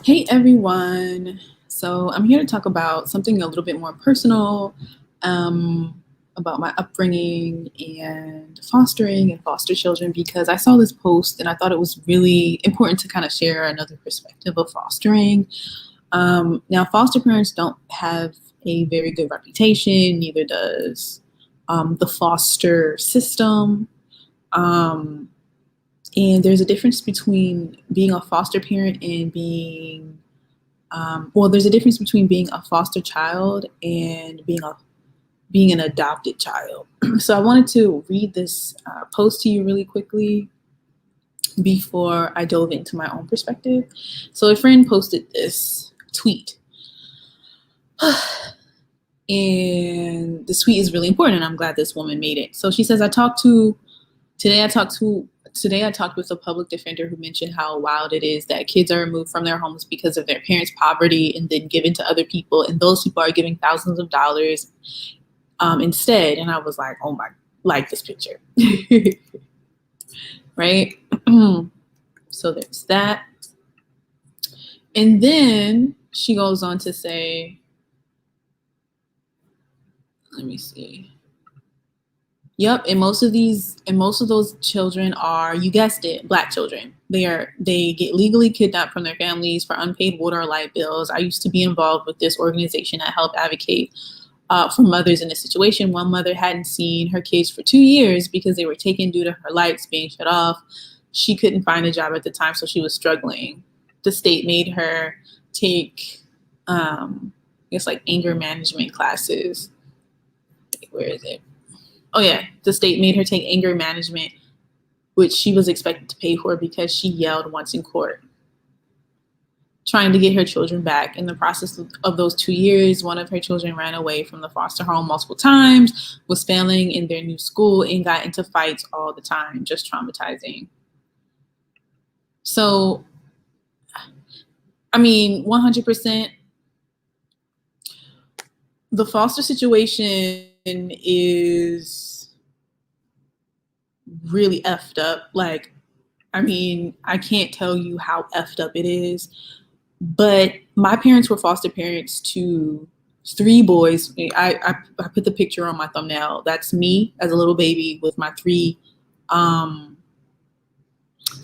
Hey everyone. So I'm here to talk about something a little bit more personal, um, about my upbringing and fostering and foster children because I saw this post and I thought it was really important to kind of share another perspective of fostering. Now, foster parents don't have a very good reputation, neither does the foster system. Um, and there's a difference between being a foster parent and there's a difference between being a foster child and being an adopted child. So I wanted to read this post to you really quickly before I dove into my own perspective. So a friend posted this tweet, and the tweet is really important, and I'm glad this woman made it. So she says, Today I talked with a public defender who mentioned how wild it is that kids are removed from their homes because of their parents' poverty and then given to other people, and those people are giving thousands of dollars instead. And I was like, oh my, like this picture, right? So there's that. And then she goes on to say, let me see. Yep, and most of those children are, you guessed it, Black children. They get legally kidnapped from their families for unpaid water or light bills. I used to be involved with this organization that helped advocate for mothers in this situation. One mother hadn't seen her kids for 2 years because they were taken due to her lights being shut off. She couldn't find a job at the time, so she was struggling. The state made her take, I guess, like anger management classes. Where is it? Oh yeah, the state made her take anger management, which she was expected to pay for because she yelled once in court, trying to get her children back. In the process of those 2 years, one of her children ran away from the foster home multiple times, was failing in their new school, and got into fights all the time, just traumatizing. So, I mean, 100%, the foster situation is really effed up. Like, I mean, I can't tell you how effed up it is. But my parents were foster parents to three boys. I put the picture on my thumbnail. That's me as a little baby with my three um,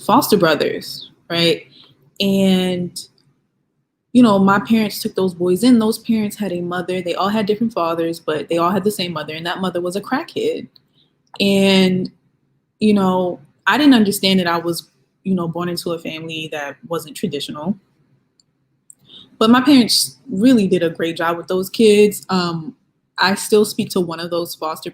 foster brothers, right? And, you know, my parents took those boys in. Those parents had a mother. They all had different fathers, but they all had the same mother. And that mother was a crackhead. And, you know, I didn't understand that I was, born into a family that wasn't traditional. But my parents really did a great job with those kids. I still speak to one of those foster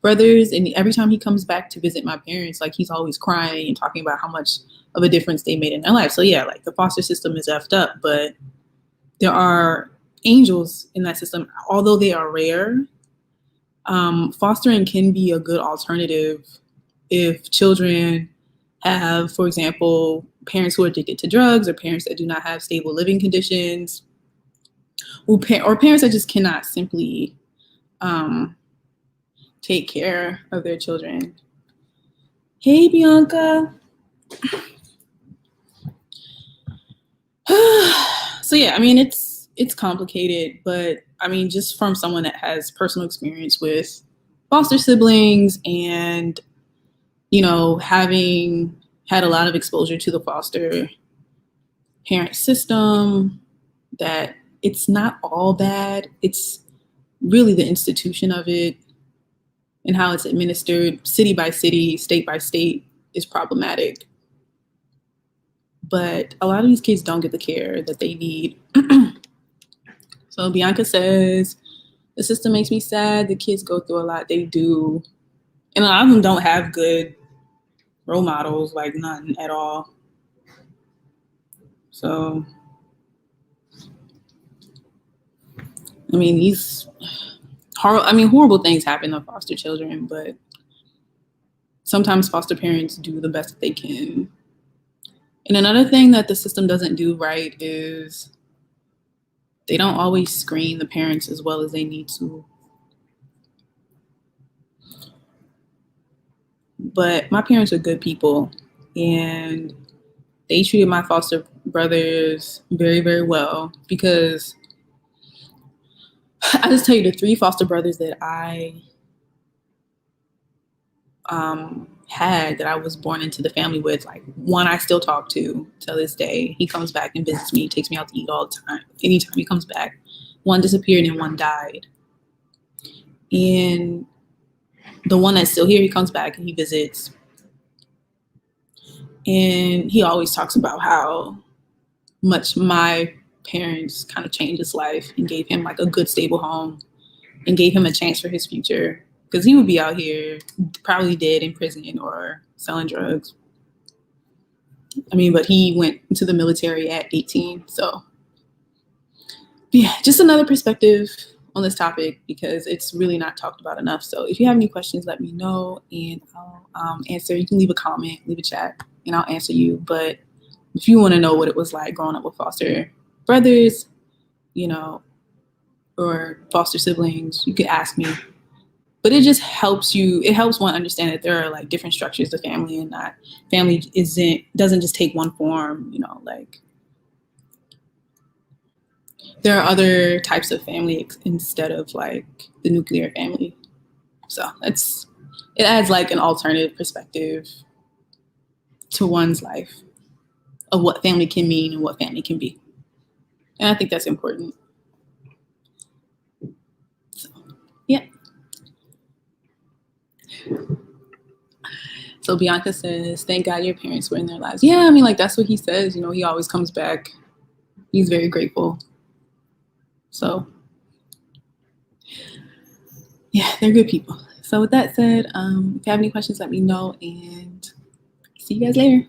brothers, and every time he comes back to visit my parents, like he's always crying and talking about how much of a difference they made in their life. So yeah, like the foster system is effed up, but there are angels in that system, although they are rare. Fostering can be a good alternative if children have, for example, parents who are addicted to drugs or parents that do not have stable living conditions, or parents that just cannot simply um, take care of their children. Hey, Bianca. So yeah, I mean it's complicated, but I mean just from someone that has personal experience with foster siblings and having had a lot of exposure to the foster parent system, that it's not all bad. It's really the institution of it and how it's administered city by city, state by state is problematic. But a lot of these kids don't get the care that they need. So Bianca says, the system makes me sad. The kids go through a lot. They do. And a lot of them don't have good role models, like none at all. So, I mean, horrible things happen to foster children, but sometimes foster parents do the best that they can. And another thing that the system doesn't do right is they don't always screen the parents as well as they need to. But my parents are good people, and they treated my foster brothers very, very well because I just tell you the 3 foster brothers that I had that I was born into the family with, like one I still talk to this day. He comes back and visits me, takes me out to eat all the time. Anytime he comes back. One disappeared and one died. And the one that's still here, he comes back and he visits. And he always talks about how much my parents kind of changed his life and gave him like a good stable home and gave him a chance for his future. Because he would be out here probably dead in prison or selling drugs. I mean, but he went into the military at 18. So yeah, just another perspective on this topic because it's really not talked about enough. So if you have any questions, let me know and I'll answer. You can leave a comment, leave a chat, and I'll answer you. But if you want to know what it was like growing up with foster brothers, you know, or foster siblings, you could ask me. But it just helps you. It helps one understand that there are like different structures of family, and that family doesn't just take one form. You know, like there are other types of family instead of like the nuclear family. So it adds like an alternative perspective to one's life of what family can mean and what family can be, and I think that's important. So, yeah. So Bianca says, thank God your parents were in their lives. Yeah, I mean, like, that's what he says. You know, he always comes back. He's very grateful. So, yeah, they're good people. So with that said, if you have any questions, let me know. And see you guys later.